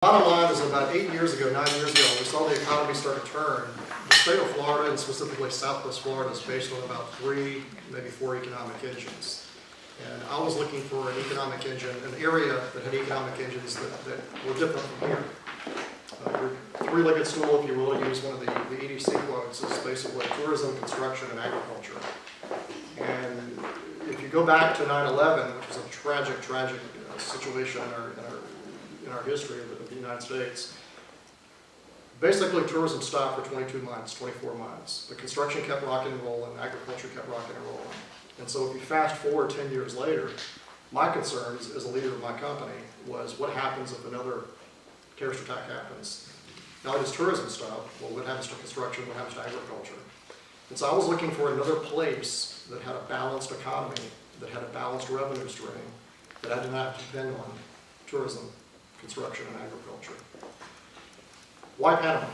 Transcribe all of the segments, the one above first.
Bottom line is about 8 years ago, 9 years ago, we saw the economy start to turn. The state of Florida, and specifically Southwest Florida, is based on about 3, maybe 4 economic engines. And I was looking for an economic engine, an area that had economic engines that were different from here. Your three-legged stool, if you will, use one of the EDC quotes, is basically tourism, construction, and agriculture. And if you go back to 9/11, which was a tragic situation in our history of the United States, basically tourism stopped for 22 months, 24 months. The construction kept rocking and rolling, agriculture kept rocking and rolling. And so if you fast forward 10 years later, my concerns as a leader of my company was what happens if another terrorist attack happens. Not only does tourism stop, well, what happens to construction, what happens to agriculture? And so I was looking for another place that had a balanced economy, that had a balanced revenue stream, that I did not have to depend on tourism, construction, and agriculture. Why Panama?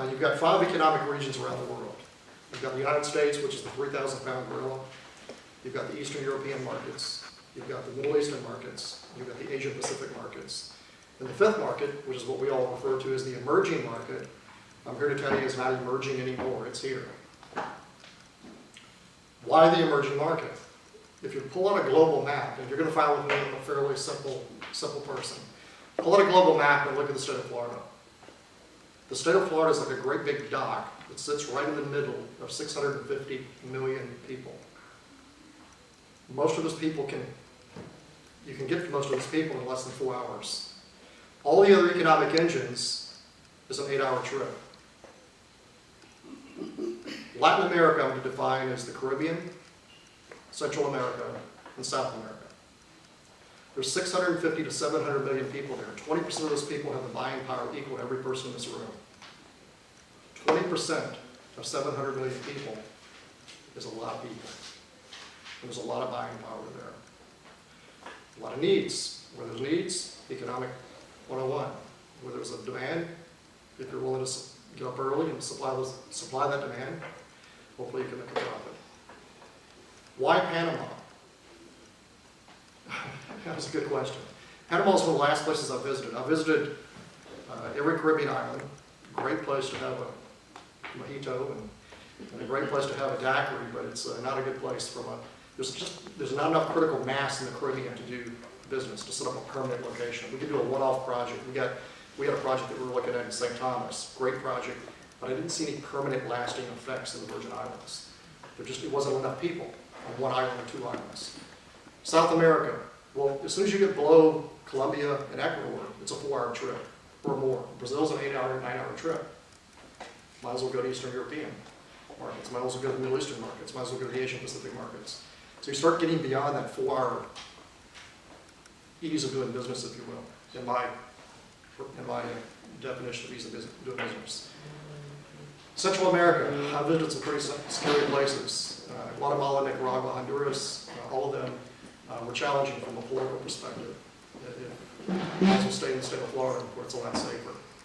You've got 5 economic regions around the world. You've got the United States, which is the 3,000-pound gorilla. You've got the Eastern European markets. You've got the Middle Eastern markets. You've got the Asian Pacific markets. And the 5th market, which is what we all refer to as the emerging market, I'm here to tell you is not emerging anymore, it's here. Why the emerging market? If you pull out a global map, and you're going to find with me I'm a fairly simple person, pull out a global map and look at the state of Florida. The state of Florida is like a great big dock that sits right in the middle of 650 million people. Most of those people you can get to most of those people in less than 4 hours. All the other economic engines is an 8-hour trip. Latin America I'm going to define as the Caribbean, Central America, and South America. There's 650 to 700 million people there. 20% of those people have the buying power equal to every person in this room. 20% of 700 million people is a lot of people. And there's a lot of buying power there. A lot of needs. Where there's needs, economic 101. Where there's a demand, if you're willing to get up early and supply that demand, hopefully you can make a profit. Why Panama? That was a good question. Panama is one of the last places I visited. I visited every Caribbean island. Great place to have a mojito and a great place to have a daiquiri, but it's not a good place from a. There's not enough critical mass in the Caribbean to do business, to set up a permanent location. We could do a one-off project. We had a project that we were looking at in St. Thomas. Great project, but I didn't see any permanent lasting effects in the Virgin Islands. It wasn't enough people on one island or 2 islands. South America. Well, as soon as you get below Colombia and Ecuador, it's a 4-hour trip or more. Brazil's an 8-hour, 9-hour trip. Might as well go to Eastern European markets. Might as well go to the Middle Eastern markets. Might as well go to the Asian Pacific markets. So you start getting beyond that 4-hour ease of doing business, if you will, in my definition of ease of doing business. Central America. I've visited some pretty scary places. Guatemala, Nicaragua, Honduras, all of them were challenging from a political perspective. It might as well stay in the state of Florida where it's a lot safer.